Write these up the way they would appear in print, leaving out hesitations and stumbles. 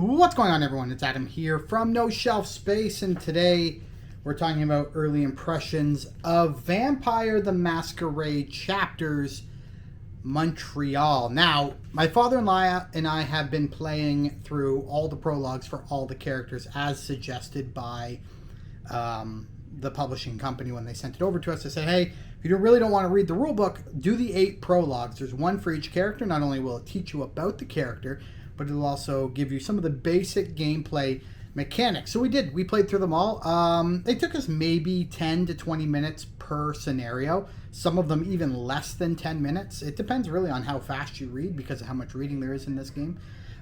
What's going on, everyone? It's Adam here from No Shelf Space, and today we're talking about early impressions of Vampire the Masquerade chapters Montreal. Now, my father-in-law and I have been playing through all the prologues for all the characters as suggested by the publishing company when they sent it over to us. They said, hey, if you really don't want to read the rule book, do the 8 prologues. There's one for each character. Not only will it teach you about the character, but it'll also give you some of the basic gameplay mechanics. So we did. We played through them all. They took us maybe 10 to 20 minutes per scenario. Some of them even less than 10 minutes. It depends really on how fast you read because of how much reading there is in this game.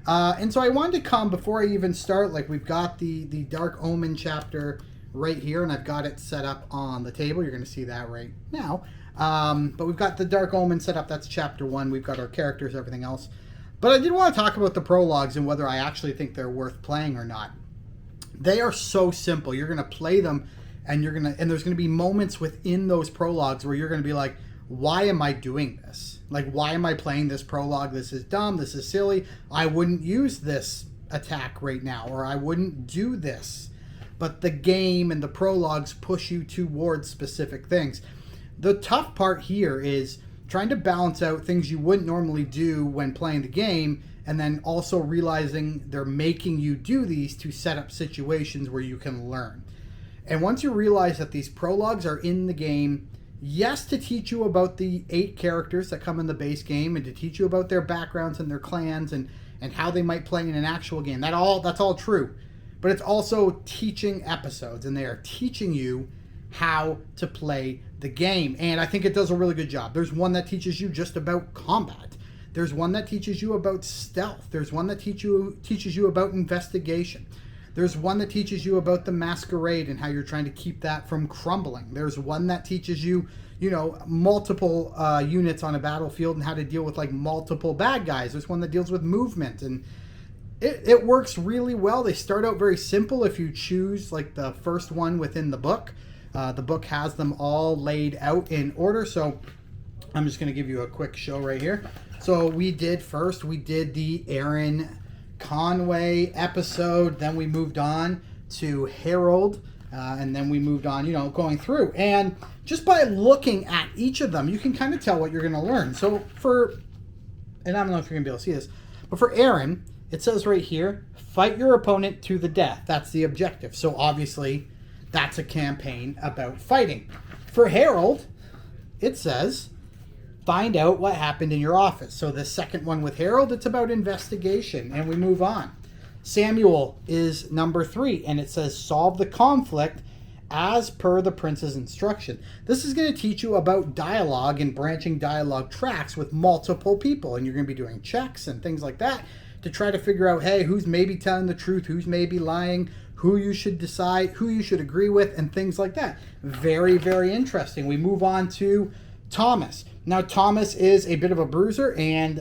And so I wanted to come, before I even start, like we've got the Dark Omen chapter right here, and I've got it set up on the table. You're going to see that right now. But we've got the Dark Omen set up. That's chapter 1. We've got our characters, everything else. But I did want to talk about the prologues and whether I actually think they're worth playing or not. They are so simple. You're going to play them, and there's going to be moments within those prologues where you're going to be like, why am I doing this? Like, why am I playing this prologue? This is dumb. This is silly. I wouldn't use this attack right now, or I wouldn't do this. But the game and the prologues push you towards specific things. The tough part here is trying to balance out things you wouldn't normally do when playing the game, and then also realizing they're making you do these to set up situations where you can learn. And once you realize that these prologues are in the game, yes, to teach you about the 8 characters that come in the base game, and to teach you about their backgrounds and their clans and how they might play in an actual game. That's all true. But it's also teaching episodes, and they are teaching you how to play the game. And I think it does a really good job. There's one that teaches you just about combat. There's one that teaches you about stealth. There's one that teaches you about investigation. There's one that teaches you about the masquerade and how you're trying to keep that from crumbling. There's one that teaches you, multiple units on a battlefield and how to deal with like multiple bad guys. There's one that deals with movement, and it works really well. They start out very simple if you choose like the first one within the book. The book has them all laid out in order, so I'm just going to give you a quick show right here. So we did the Aaron Conway episode, then we moved on to Harold, and then we moved on, going through. And just by looking at each of them, you can kind of tell what you're going to learn. So and I don't know if you're going to be able to see this, but for Aaron, it says right here, fight your opponent to the death. That's the objective. So obviously, that's a campaign about fighting. For Harold, it says, find out what happened in your office. So the second one with Harold, it's about investigation, and we move on. Samuel is number 3, and it says, solve the conflict as per the prince's instruction. This is going to teach you about dialogue and branching dialogue tracks with multiple people, and you're going to be doing checks and things like that to try to figure out, hey, who's maybe telling the truth, who's maybe lying, who you should decide, who you should agree with, and things like that. Very, very interesting. We move on to Thomas. Now, Thomas is a bit of a bruiser, and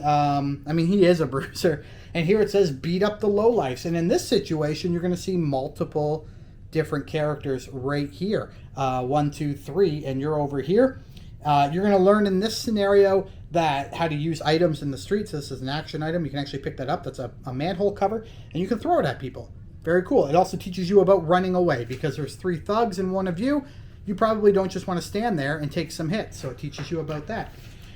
he is a bruiser. And here it says, beat up the lowlifes. And in this situation, you're going to see multiple different characters right here. 1, 2, 3, and you're over here. You're going to learn in this scenario that how to use items in the streets. This is an action item. You can actually pick that up. That's a manhole cover, and you can throw it at people. Very cool. It also teaches you about running away because there's 3 thugs and one of you. You probably don't just want to stand there and take some hits, so it teaches you about that.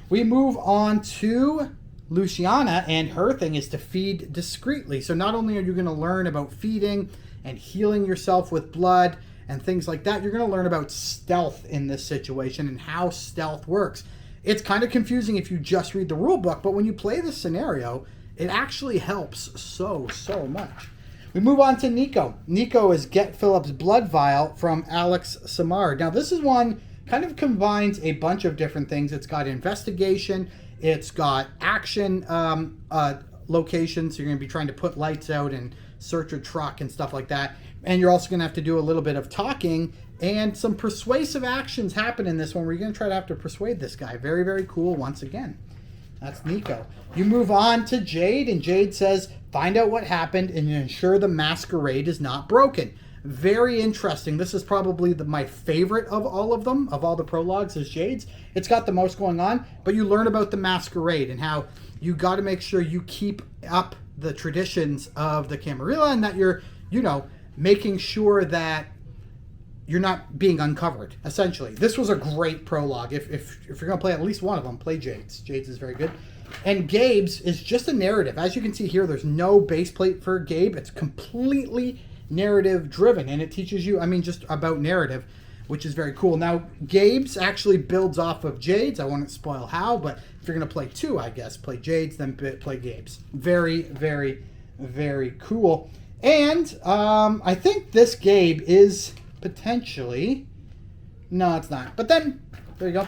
We move on to Luciana, and her thing is to feed discreetly. So not only are you going to learn about feeding and healing yourself with blood and things like that, you're going to learn about stealth in this situation and how stealth works. It's kind of confusing if you just read the rule book, but when you play this scenario, it actually helps so much. We move on to Nico. Nico is Get Philip's Blood Vial from Alex Samar. Now, this is one kind of combines a bunch of different things. It's got investigation. It's got action locations. So you're going to be trying to put lights out and search a truck and stuff like that. And you're also going to have to do a little bit of talking, and some persuasive actions happen in this one where you're going to try to have to persuade this guy. Very, very cool once again. That's Nico. You move on to Jade, and Jade says, find out what happened and ensure the masquerade is not broken. Very interesting. This is probably my favorite of all of them, of all the prologues, is Jade's. It's got the most going on, but you learn about the masquerade and how you got to make sure you keep up the traditions of the Camarilla, and that you're, you know, making sure that you're not being uncovered, essentially. This was a great prologue. If you're going to play at least one of them, play Jades. Jades is very good. And Gabe's is just a narrative. As you can see here, there's no base plate for Gabe. It's completely narrative driven, and it teaches you, I mean, just about narrative, which is very cool. Now, Gabe's actually builds off of Jades. I won't spoil how, but if you're going to play two, I guess, play Jades, then play Gabe's. Very, very, very cool. And I think this Gabe is potentially... No, it's not. But then, there you go.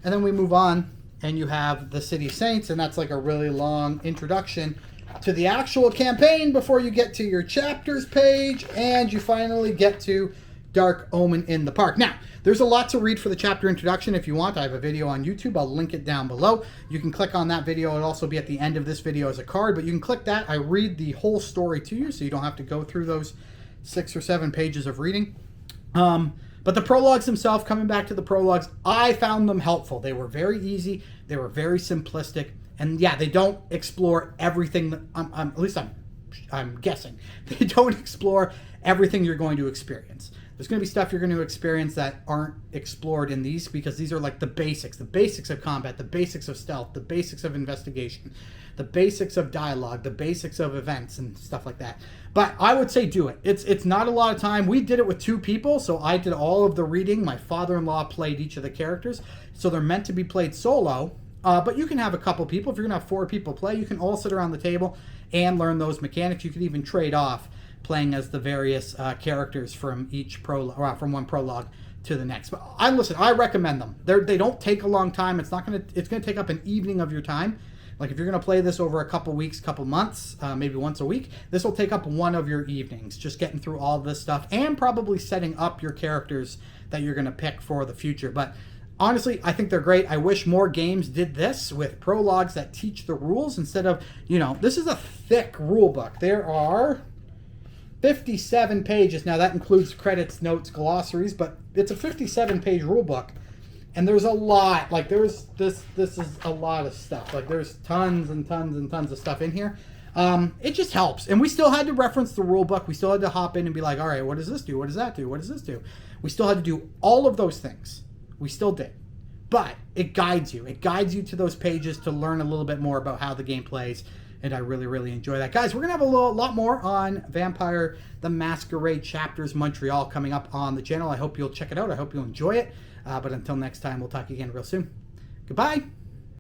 And then we move on, and you have the City Saints, and that's like a really long introduction to the actual campaign before you get to your chapters page, and you finally get to Dark Omen in the Park. Now, there's a lot to read for the chapter introduction if you want. I have a video on YouTube. I'll link it down below. You can click on that video. It'll also be at the end of this video as a card, but you can click that. I read the whole story to you, so you don't have to go through those 6 or 7 pages of reading. But the prologues themselves, coming back to the prologues, I found them helpful. They were very easy. They were very simplistic. And yeah, they don't explore everything that, at least I'm guessing. They don't explore everything you're going to experience. There's going to be stuff you're going to experience that aren't explored in these, because these are like the basics of combat, the basics of stealth, the basics of investigation, the basics of dialogue, the basics of events and stuff like that. But I would say do it. It's not a lot of time. We did it with 2 people, so I did all of the reading. My father-in-law played each of the characters, so they're meant to be played solo. But you can have a couple people. If you're going to have 4 people play, you can all sit around the table and learn those mechanics. You could even trade off playing as the various characters from each from one prologue to the next. But I recommend them. They don't take a long time. It's going to take up an evening of your time. Like if you're going to play this over a couple weeks, couple months, maybe once a week, this will take up one of your evenings, just getting through all this stuff and probably setting up your characters that you're going to pick for the future. But honestly, I think they're great. I wish more games did this with prologues that teach the rules instead of, you know, this is a thick rule book. There are 57 pages. Now that includes credits, notes, glossaries, but it's a 57-page rule book. And there's a lot, like this is a lot of stuff. Like there's tons and tons and tons of stuff in here. It just helps. And we still had to reference the rule book. We still had to hop in and be like, all right, what does this do? What does that do? What does this do? We still had to do all of those things. We still did. But it guides you. It guides you to those pages to learn a little bit more about how the game plays. And I really, really enjoy that. Guys, we're going to have a lot more on Vampire the Masquerade Chapters Montreal coming up on the channel. I hope you'll check it out. I hope you'll enjoy it. But until next time, we'll talk again real soon. Goodbye.